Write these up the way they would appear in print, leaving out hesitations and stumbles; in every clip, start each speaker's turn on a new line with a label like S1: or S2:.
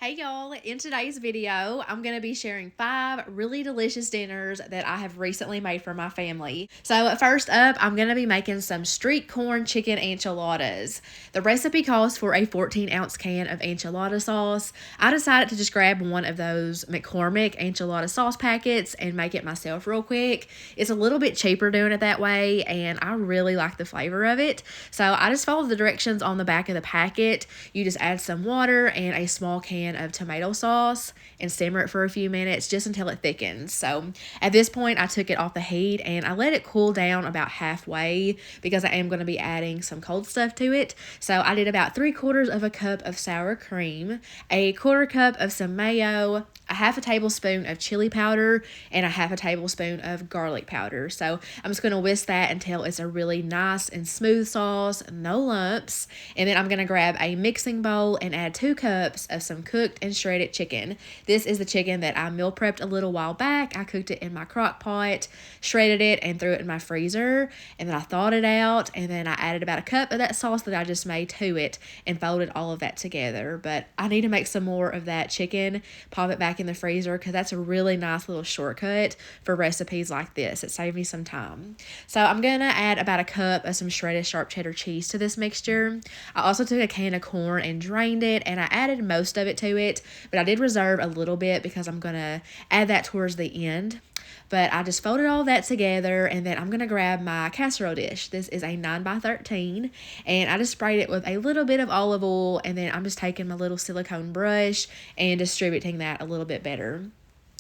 S1: Hey y'all, in today's video, I'm going to be sharing 5 really delicious dinners that I have recently made for my family. So first up, I'm going to be making some street corn chicken enchiladas. The recipe calls for a 14-ounce can of enchilada sauce. I decided to just grab one of those McCormick enchilada sauce packets and make it myself real quick. It's a little bit cheaper doing it that way, and I really like the flavor of it. So I just followed the directions on the back of the packet. You just add some water and a small can of tomato sauce and simmer it for a few minutes just until it thickens. So at this point, I took it off the heat and I let it cool down about halfway because I am going to be adding some cold stuff to it. So I did about 3/4 of a cup of sour cream, a 1/4 cup of some mayo, a 1/2 tablespoon of chili powder, and a 1/2 tablespoon of garlic powder. So I'm just going to whisk that until it's a really nice and smooth sauce, no lumps. And then I'm going to grab a mixing bowl and add 2 cups of some cooked and shredded chicken. This is the chicken that I meal prepped a little while back. I cooked it in my crock pot, shredded it, and threw it in my freezer. And then I thawed it out, and then I added about a cup of that sauce that I just made to it and folded all of that together. But I need to make some more of that chicken, pop it back in the freezer, because that's a really nice little shortcut for recipes like this. It saved me some time. So I'm going to add about a cup of some shredded sharp cheddar cheese to this mixture. I also took a can of corn and drained it, and I added most of it to it, but I did reserve a little bit because I'm going to add that towards the end. But I just folded all that together, and then I'm going to grab my casserole dish. This is a 9x13, and I just sprayed it with a little bit of olive oil, and then I'm just taking my little silicone brush and distributing that a little bit better.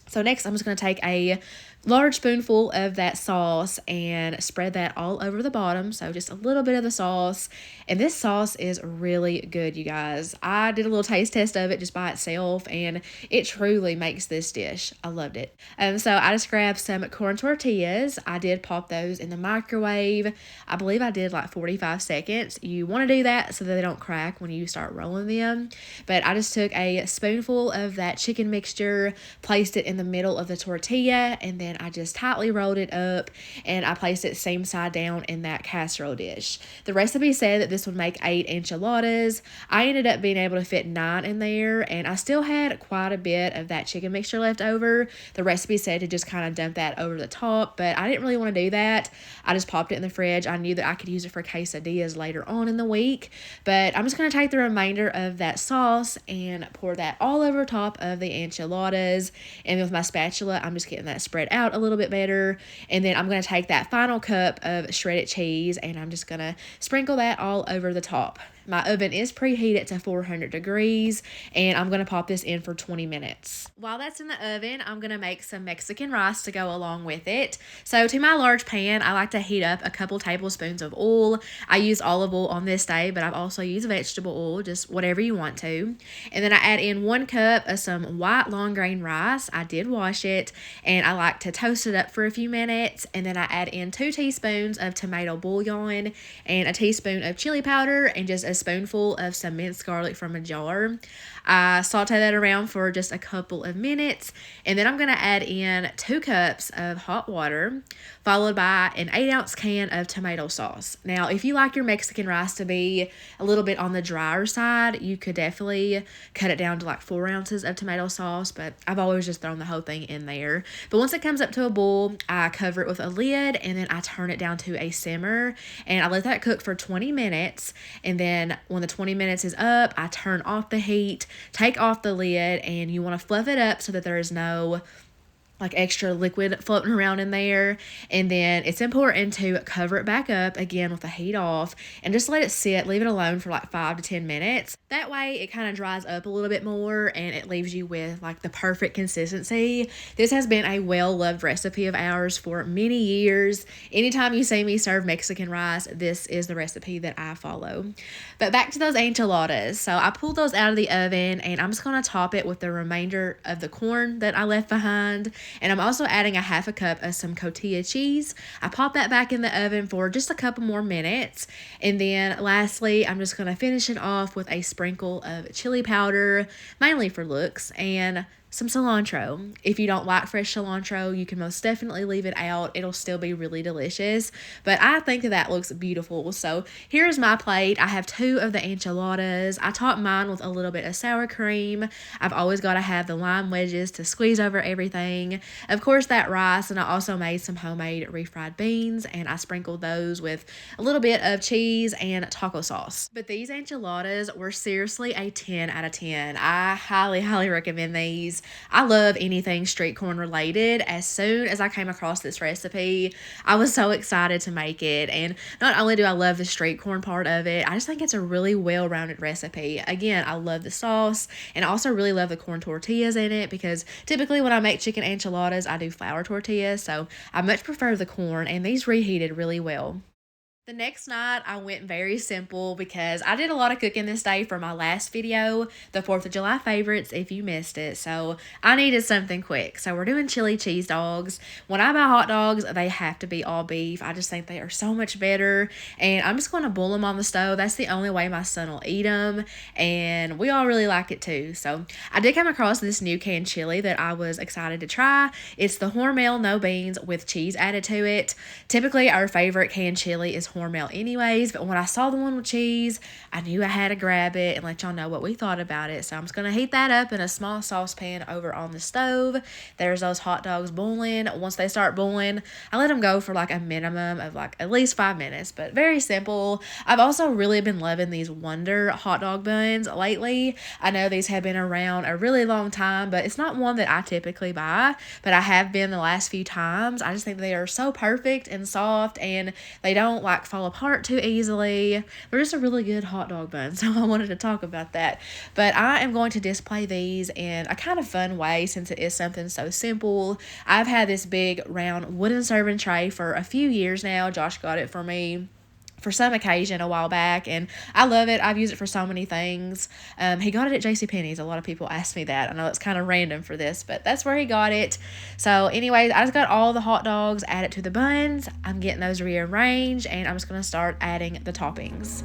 S1: So next, I'm just going to take a large spoonful of that sauce and spread that all over the bottom. So just a little bit of the sauce. And this sauce is really good, you guys. I did a little taste test of it just by itself, and it truly makes this dish. I loved it. So I just grabbed some corn tortillas. I did pop those in the microwave. I believe I did like 45 seconds. You want to do that so that they don't crack when you start rolling them. But I just took a spoonful of that chicken mixture, placed it in the middle of the tortilla, and then I just tightly rolled it up and I placed it same side down in that casserole dish. The recipe said that this would make 8 enchiladas. I ended up being able to fit 9 in there, and I still had quite a bit of that chicken mixture left over. The recipe said to just kind of dump that over the top, but I didn't really want to do that. I just popped it in the fridge. I knew that I could use it for quesadillas later on in the week, but I'm just going to take the remainder of that sauce and pour that all over top of the enchiladas. And with my spatula, I'm just getting that spread out a little bit better. And then I'm going to take that final cup of shredded cheese and I'm just going to sprinkle that all over the top. My oven is preheated to 400 degrees, and I'm going to pop this in for 20 minutes. While that's in the oven, I'm going to make some Mexican rice to go along with it. So to my large pan, I like to heat up a couple tablespoons of oil. I use olive oil on this day, but I've also used vegetable oil, just whatever you want to. And then I add in 1 cup of some white long grain rice. I did wash it, and I like to toast it up for a few minutes. And then I add in 2 teaspoons of tomato bouillon and a teaspoon of chili powder and just a spoonful of some minced garlic from a jar. I saute that around for just a couple of minutes, and then I'm going to add in 2 cups of hot water, followed by an 8-ounce can of tomato sauce. Now, if you like your Mexican rice to be a little bit on the drier side, you could definitely cut it down to like 4 ounces of tomato sauce, but I've always just thrown the whole thing in there. But once it comes up to a boil, I cover it with a lid, and then I turn it down to a simmer, and I let that cook for 20 minutes, and then when the 20 minutes is up, I turn off the heat, take off the lid, and you want to fluff it up so that there is no like extra liquid floating around in there. And then it's important to cover it back up again with the heat off and just let it sit, leave it alone for like 5 to 10 minutes. That way it kind of dries up a little bit more and it leaves you with like the perfect consistency. This has been a well-loved recipe of ours for many years. Anytime you see me serve Mexican rice, this is the recipe that I follow. But back to those enchiladas. So I pulled those out of the oven, and I'm just going to top it with the remainder of the corn that I left behind. And I'm also adding a 1/2 cup of some cotija cheese. I pop that back in the oven for just a couple more minutes. And then lastly, I'm just going to finish it off with a sprinkle of chili powder, mainly for looks, and some cilantro. If you don't like fresh cilantro, you can most definitely leave it out. It'll still be really delicious, but I think that looks beautiful. So here's my plate. I have 2 of the enchiladas. I top mine with a little bit of sour cream. I've always got to have the lime wedges to squeeze over everything. Of course, that rice, and I also made some homemade refried beans, and I sprinkled those with a little bit of cheese and taco sauce. But these enchiladas were seriously a 10 out of 10. I highly, highly recommend these. I love anything street corn related. As soon as I came across this recipe, I was so excited to make it. And not only do I love the street corn part of it, I just think it's a really well-rounded recipe. Again, I love the sauce, and I also really love the corn tortillas in it, because typically when I make chicken enchiladas, I do flour tortillas, so I much prefer the corn, and these reheated really well. The next night, I went very simple because I did a lot of cooking this day for my last video, the 4th of July favorites, if you missed it. So I needed something quick. So we're doing chili cheese dogs. When I buy hot dogs, they have to be all beef. I just think they are so much better. And I'm just going to boil them on the stove. That's the only way my son will eat them. And we all really like it too. So I did come across this new canned chili that I was excited to try. It's the Hormel no beans with cheese added to it. Typically, our favorite canned chili is Hormel anyways, but when I saw the one with cheese, I knew I had to grab it and let y'all know what we thought about it. So I'm just going to heat that up in a small saucepan over on the stove. There's those hot dogs boiling. Once they start boiling, I let them go for like a minimum of like at least 5 minutes, but very simple. I've also really been loving these Wonder hot dog buns lately. I know these have been around a really long time, but it's not one that I typically buy, but I have been the last few times. I just think they are so perfect and soft, and they don't like fall apart too easily. They're just a really good hot dog bun, so I wanted to talk about that. But I am going to display these in a kind of fun way since it is something so simple. I've had this big round wooden serving tray for a few years now. Josh got it for me for some occasion a while back, and I love it. I've used it for so many things. He got it at JCPenney's. A lot of people ask me that. I know it's kind of random for this, but that's where he got it. So anyways, I just got all the hot dogs added to the buns. I'm getting those rearranged, and I'm just going to start adding the toppings.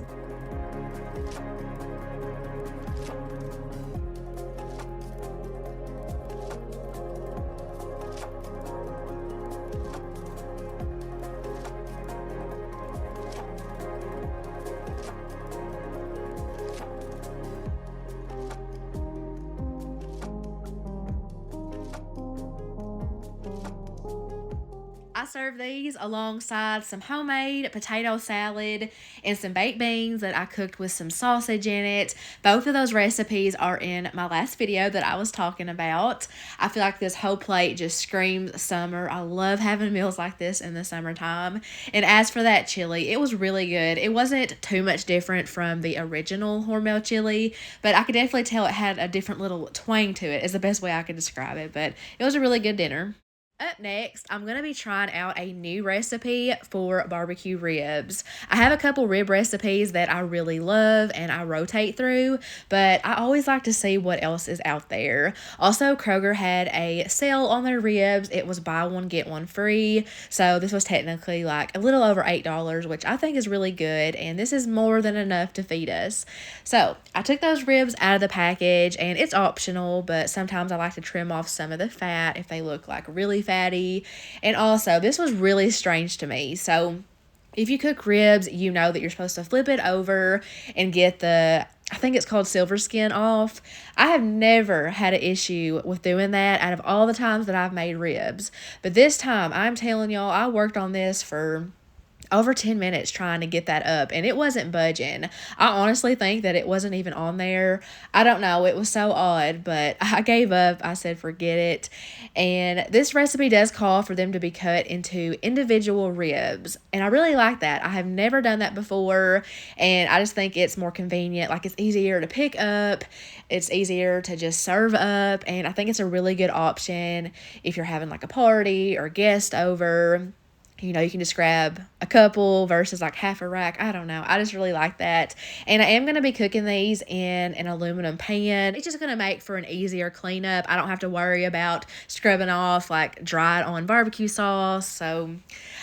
S1: I serve these alongside some homemade potato salad and some baked beans that I cooked with some sausage in it. Both of those recipes are in my last video that I was talking about. I feel like this whole plate just screams summer. I love having meals like this in the summertime. And as for that chili, it was really good. It wasn't too much different from the original Hormel chili, but I could definitely tell it had a different little twang to it, is the best way I could describe it. But it was a really good dinner. Up next, I'm going to be trying out a new recipe for barbecue ribs. I have a couple rib recipes that I really love and I rotate through, but I always like to see what else is out there. Also, Kroger had a sale on their ribs. It was buy one, get one free. So this was technically like a little over $8, which I think is really good, and this is more than enough to feed us. So I took those ribs out of the package, and it's optional, but sometimes I like to trim off some of the fat if they look like really fatty. And also, this was really strange to me. So if you cook ribs, you know that you're supposed to flip it over and get the, I think it's called silver skin off. I have never had an issue with doing that out of all the times that I've made ribs. But this time, I'm telling y'all, I worked on this for over 10 minutes trying to get that up, and it wasn't budging. I honestly think that it wasn't even on there. I don't know. It was so odd, but I gave up. I said, forget it. And this recipe does call for them to be cut into individual ribs, and I really like that. I have never done that before, and I just think it's more convenient. Like, it's easier to pick up. It's easier to just serve up, and I think it's a really good option if you're having like a party or guest over. You know, you can just grab a couple versus like half a rack. I don't know. I just really like that. And I am going to be cooking these in an aluminum pan. It's just going to make for an easier cleanup. I don't have to worry about scrubbing off like dried on barbecue sauce. So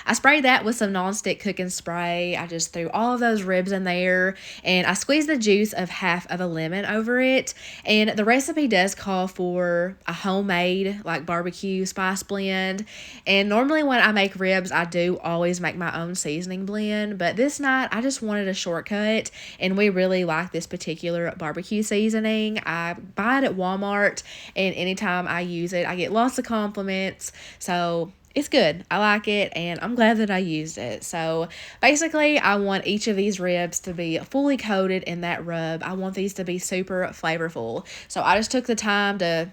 S1: I sprayed that with some nonstick cooking spray. I just threw all of those ribs in there and I squeezed the juice of half of a lemon over it. And the recipe does call for a homemade like barbecue spice blend. And normally when I make ribs, I do always make my own seasoning blend, but this night I just wanted a shortcut and we really like this particular barbecue seasoning. I buy it at Walmart and anytime I use it, I get lots of compliments. So it's good. I like it and I'm glad that I used it. So basically I want each of these ribs to be fully coated in that rub. I want these to be super flavorful. So I just took the time to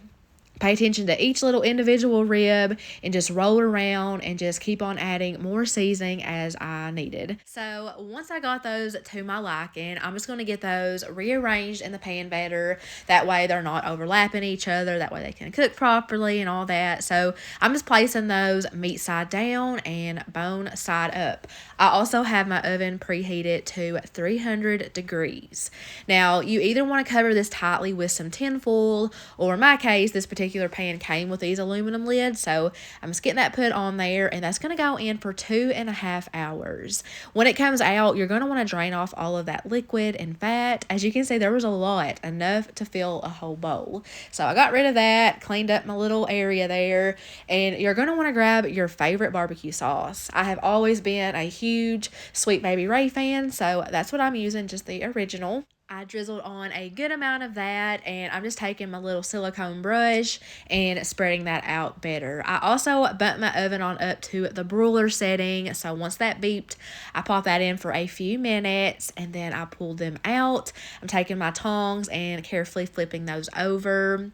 S1: pay attention to each little individual rib and just roll around and just keep on adding more seasoning as I needed. So once I got those to my liking, I'm just going to get those rearranged in the pan better. That way they're not overlapping each other. That way they can cook properly and all that. So I'm just placing those meat side down and bone side up. I also have my oven preheated to 300 degrees. Now you either want to cover this tightly with some tin foil, or in my case, this particular pan came with these aluminum lids, so I'm just getting that put on there, and that's going to go in for 2.5 hours. When it comes out, you're going to want to drain off all of that liquid and fat. As you can see, there was a lot, enough to fill a whole bowl. So I got rid of that, cleaned up my little area there, and you're going to want to grab your favorite barbecue sauce. I have always been a huge Sweet Baby Ray fan, so that's what I'm using, just the original. I drizzled on a good amount of that and I'm just taking my little silicone brush and spreading that out better. I also bumped my oven on up to the broiler setting. So once that beeped, I popped that in for a few minutes and then I pulled them out. I'm taking my tongs and carefully flipping those over.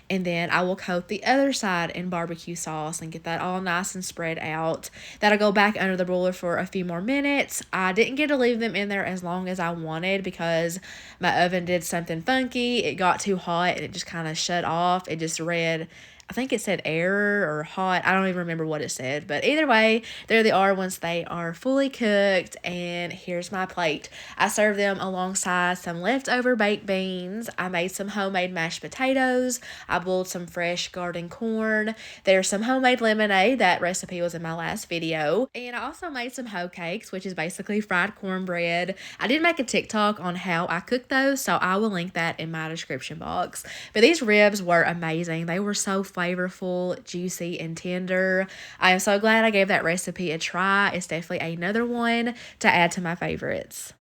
S1: And then I will coat the other side in barbecue sauce and get that all nice and spread out. That'll go back under the broiler for a few more minutes. I didn't get to leave them in there as long as I wanted because my oven did something funky. It got too hot and it just kind of shut off. It just read, I think it said error or hot. I don't even remember what it said. But either way, there they are once they are fully cooked. And here's my plate. I served them alongside some leftover baked beans. I made some homemade mashed potatoes. I boiled some fresh garden corn. There's some homemade lemonade. That recipe was in my last video. And I also made some hoe cakes, which is basically fried cornbread. I did make a TikTok on how I cook those, so I will link that in my description box. But these ribs were amazing. They were so flavorful, juicy, and tender. I am so glad I gave that recipe a try. It's definitely another one to add to my favorites.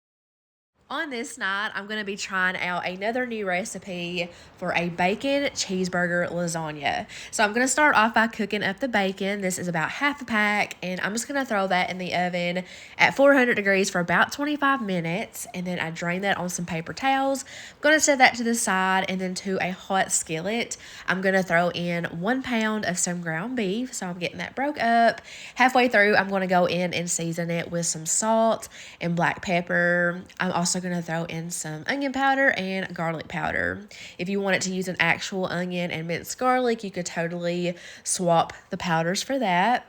S1: On this night, I'm going to be trying out another new recipe for a bacon cheeseburger lasagna. So I'm going to start off by cooking up the bacon. This is about half a pack, and I'm just going to throw that in the oven at 400 degrees for about 25 minutes, and then I drain that on some paper towels. I'm going to set that to the side, and then to a hot skillet, I'm going to throw in 1 pound of some ground beef, so I'm getting that broke up. Halfway through, I'm going to go in and season it with some salt and black pepper. I'm also going to throw in some onion powder and garlic powder. If you wanted to use an actual onion and minced garlic, you could totally swap the powders for that.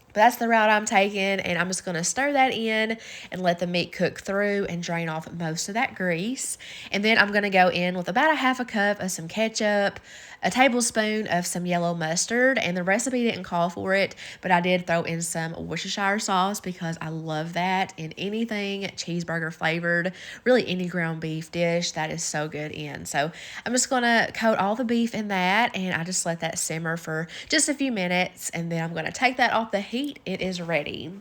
S1: But that's the route I'm taking, and I'm just going to stir that in and let the meat cook through and drain off most of that grease. And then I'm going to go in with about a half a cup of some ketchup, a tablespoon of some yellow mustard, and the recipe didn't call for it, but I did throw in some Worcestershire sauce because I love that in anything cheeseburger flavored, really any ground beef dish. That is so good in. So I'm just going to coat all the beef in that, and I just let that simmer for just a few minutes, and then I'm going to take that off the heat. It is ready.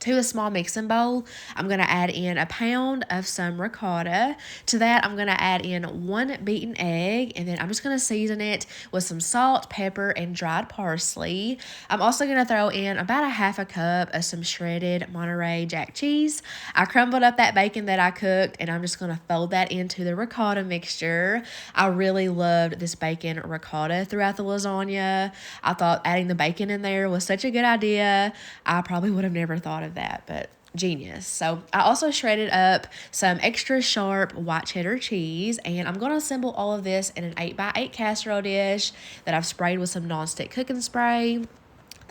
S1: To a small mixing bowl, I'm going to add in a pound of some ricotta. To that, I'm going to add in 1 beaten egg, and then I'm just going to season it with some salt, pepper, and dried parsley. I'm also going to throw in about a half a cup of some shredded Monterey Jack cheese. I crumbled up that bacon that I cooked, and I'm just going to fold that into the ricotta mixture. I really loved this bacon ricotta throughout the lasagna. I thought adding the bacon in there was such a good idea. I probably would have never thought of that, but genius. So I also shredded up some extra sharp white cheddar cheese, and I'm going to assemble all of this in an 8x8 casserole dish that I've sprayed with some nonstick cooking spray.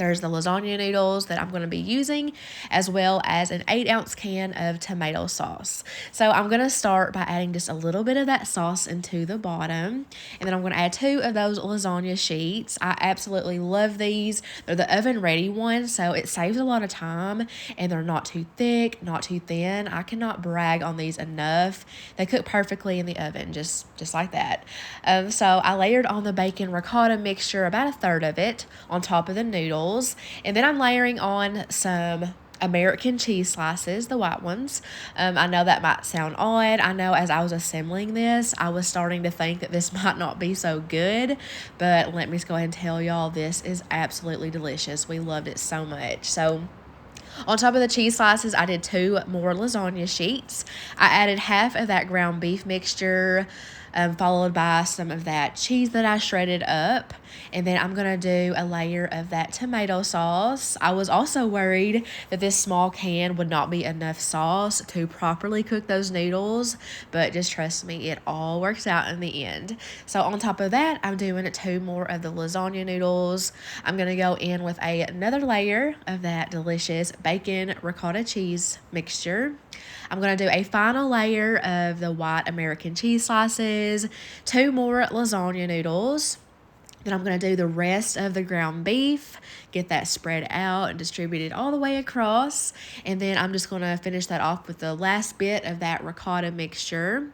S1: There's the lasagna noodles that I'm going to be using, as well as an 8-ounce can of tomato sauce. So I'm going to start by adding just a little bit of that sauce into the bottom, and then I'm going to add 2 of those lasagna sheets. I absolutely love these. They're the oven ready ones, so it saves a lot of time, and they're not too thick, not too thin. I cannot brag on these enough. They cook perfectly in the oven, just like that. So I layered on the bacon ricotta mixture, about 1/3 of it, on top of the noodles. And then I'm layering on some American cheese slices, the white ones. I know that might sound odd. I know as I was assembling this, I was starting to think that this might not be so good, but let me just go ahead and tell y'all, this is absolutely delicious. We loved it so much. So on top of the cheese slices, I did 2 more lasagna sheets. I added half of that ground beef mixture, followed by some of that cheese that I shredded up. And then I'm going to do a layer of that tomato sauce. I was also worried that this small can would not be enough sauce to properly cook those noodles, but just trust me, it all works out in the end. So on top of that, I'm doing 2 more of the lasagna noodles. I'm going to go in with another layer of that delicious bacon ricotta cheese mixture. I'm going to do a final layer of the white American cheese slices, 2 more lasagna noodles. Then I'm going to do the rest of the ground beef, get that spread out and distributed all the way across. And then I'm just going to finish that off with the last bit of that ricotta mixture.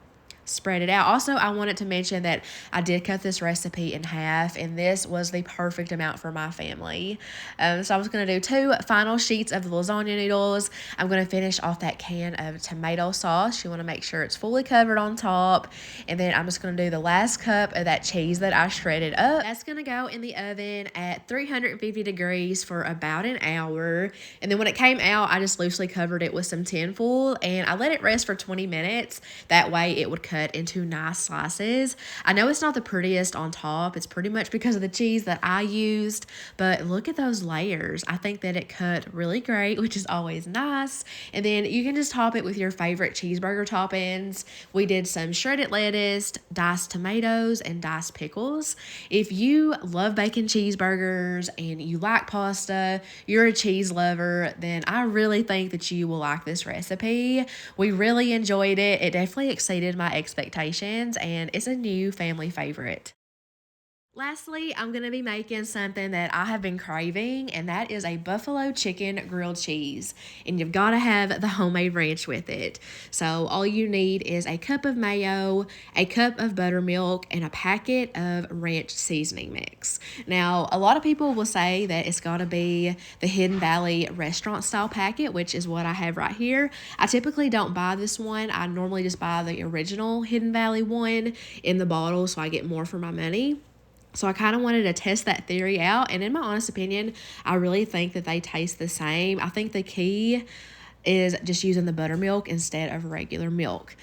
S1: Spread it out. Also, I wanted to mention that I did cut this recipe in half, and this was the perfect amount for my family. So I was going to do 2 final sheets of the lasagna noodles. I'm going to finish off that can of tomato sauce. You want to make sure it's fully covered on top. And then I'm just going to do the last cup of that cheese that I shredded up. That's going to go in the oven at 350 degrees for about an hour. And then when it came out, I just loosely covered it with some tin foil, and I let it rest for 20 minutes. That way it would cut into nice slices. I know it's not the prettiest on top. It's pretty much because of the cheese that I used, but look at those layers. I think that it cut really great, which is always nice. And then you can just top it with your favorite cheeseburger toppings. We did some shredded lettuce, diced tomatoes, and diced pickles. If you love bacon cheeseburgers and you like pasta, you're a cheese lover, then I really think that you will like this recipe. We really enjoyed it. It definitely exceeded my expectations, and it's a new family favorite. Lastly, I'm going to be making something that I have been craving, and that is a buffalo chicken grilled cheese. And you've got to have the homemade ranch with it. So all you need is a cup of mayo, a cup of buttermilk, and a packet of ranch seasoning mix. Now, a lot of people will say that it's got to be the Hidden Valley restaurant style packet, which is what I have right here. I typically don't buy this one. I normally just buy the original Hidden Valley one in the bottle, so I get more for my money. So I kind of wanted to test that theory out, and in my honest opinion, I really think that they taste the same. I think the key is just using the buttermilk instead of regular milk.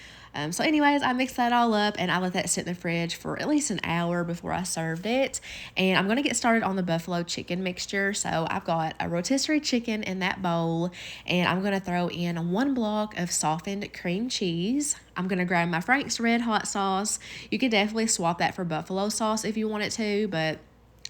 S1: So anyways, I mixed that all up, and I let that sit in the fridge for at least an hour before I served it. And I'm going to get started on the buffalo chicken mixture. So I've got a rotisserie chicken in that bowl, and I'm going to throw in 1 block of softened cream cheese. I'm going to grab my Frank's Red Hot sauce. You could definitely swap that for buffalo sauce if you wanted to, but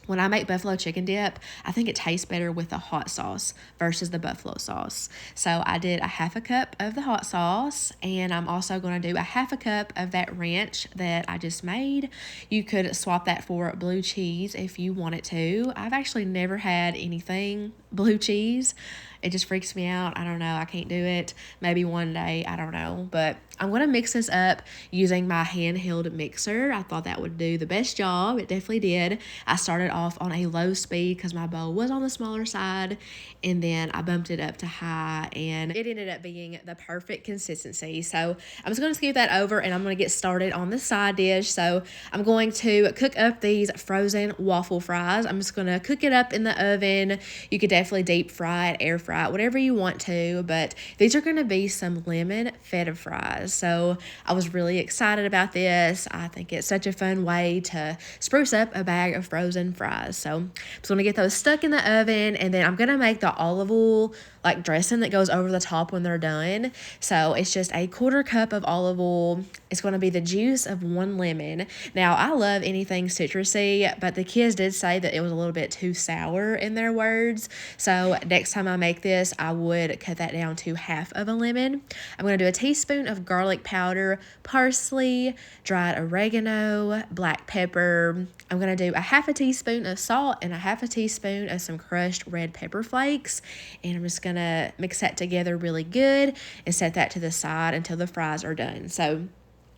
S1: when I make buffalo chicken dip, I think it tastes better with the hot sauce versus the buffalo sauce. So I did a 1/2 cup of the hot sauce, and I'm also going to do a 1/2 cup of that ranch that I just made. You could swap that for blue cheese if you wanted to. I've actually never had anything blue cheese. It just freaks me out. I don't know. I can't do it. Maybe one day. I don't know. But I'm going to mix this up using my handheld mixer. I thought that would do the best job. It definitely did. I started off on a low speed because my bowl was on the smaller side, and then I bumped it up to high, and it ended up being the perfect consistency. So I'm just going to skip that over, and I'm going to get started on the side dish. So I'm going to cook up these frozen waffle fries. I'm just going to cook it up in the oven. You could definitely definitely deep fry it, air fry it, whatever you want to. But these are going to be some lemon feta fries. So I was really excited about this. I think it's such a fun way to spruce up a bag of frozen fries. So I'm just going to get those stuck in the oven, and then I'm going to make the olive oil like dressing that goes over the top when they're done. So it's just a 1/4 cup of olive oil. It's going to be the juice of 1 lemon. Now, I love anything citrusy, but the kids did say that it was a little bit too sour in their words. So next time I make this, I would cut that down to 1/2 of a lemon. I'm going to do a teaspoon of garlic powder, parsley, dried oregano, black pepper. I'm going to do a 1/2 teaspoon of salt and a 1/2 teaspoon of some crushed red pepper flakes. And I'm just going to mix that together really good and set that to the side until the fries are done. So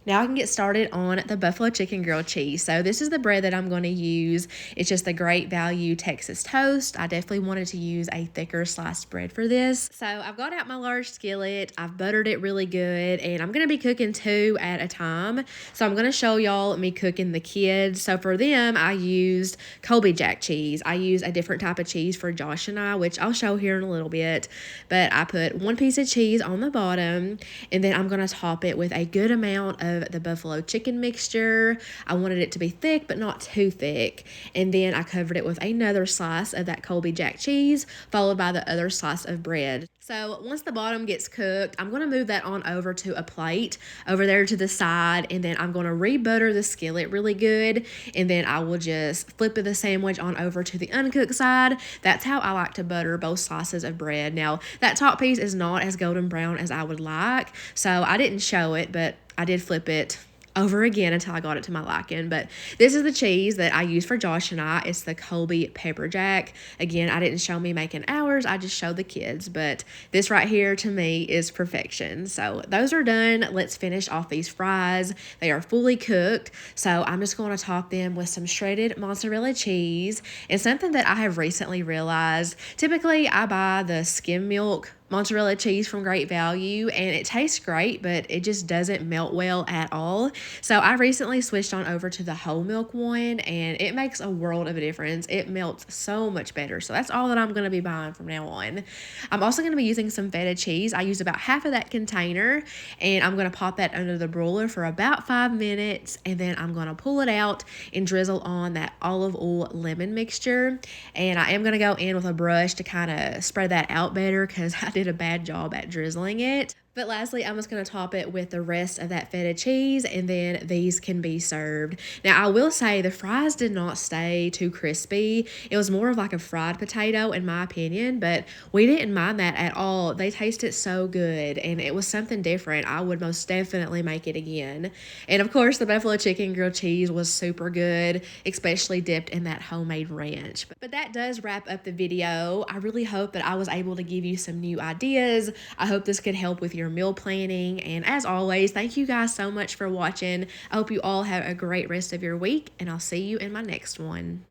S1: now I can get started on the buffalo chicken grilled cheese. So this is the bread that I'm going to use. It's just the Great Value Texas Toast. I definitely wanted to use a thicker sliced bread for this. So I've got out my large skillet. I've buttered it really good, and I'm going to be cooking 2 at a time. So I'm going to show y'all me cooking the kids. So for them, I used Colby Jack cheese. I used a different type of cheese for Josh and I, which I'll show here in a little bit. But I put 1 piece of cheese on the bottom, and then I'm going to top it with a good amount of the buffalo chicken mixture. I wanted it to be thick, but not too thick. And then I covered it with another slice of that Colby Jack cheese, followed by the other slice of bread. So once the bottom gets cooked, I'm going to move that on over to a plate over there to the side, and then I'm going to re-butter the skillet really good, and then I will just flip the sandwich on over to the uncooked side. That's how I like to butter both slices of bread. Now, that top piece is not as golden brown as I would like, so I didn't show it, but I did flip it over again until I got it to my liking. But this is the cheese that I use for Josh and I. It's the Colby Pepper Jack. Again, I didn't show me making ours. I just showed the kids. But this right here to me is perfection. So those are done. Let's finish off these fries. They are fully cooked. So I'm just going to top them with some shredded mozzarella cheese. And something that I have recently realized, typically I buy the skim milk mozzarella cheese from Great Value, and it tastes great, but it just doesn't melt well at all. So I recently switched on over to the whole milk one, and it makes a world of a difference. It melts so much better. So that's all that I'm going to be buying from now on. I'm also going to be using some feta cheese. I use about 1/2 of that container, and I'm going to pop that under the broiler for about 5 minutes, and then I'm going to pull it out and drizzle on that olive oil lemon mixture. And I am going to go in with a brush to kind of spread that out better, because I did a bad job at drizzling it. But lastly, I'm just going to top it with the rest of that feta cheese, and then these can be served. Now, I will say the fries did not stay too crispy. It was more of like a fried potato, in my opinion, but we didn't mind that at all. They tasted so good, and it was something different. I would most definitely make it again. And of course, the buffalo chicken grilled cheese was super good, especially dipped in that homemade ranch. But that does wrap up the video. I really hope that I was able to give you some new ideas. I hope this could help with your meal planning. And as always, thank you guys so much for watching. I hope you all have a great rest of your week, and I'll see you in my next one.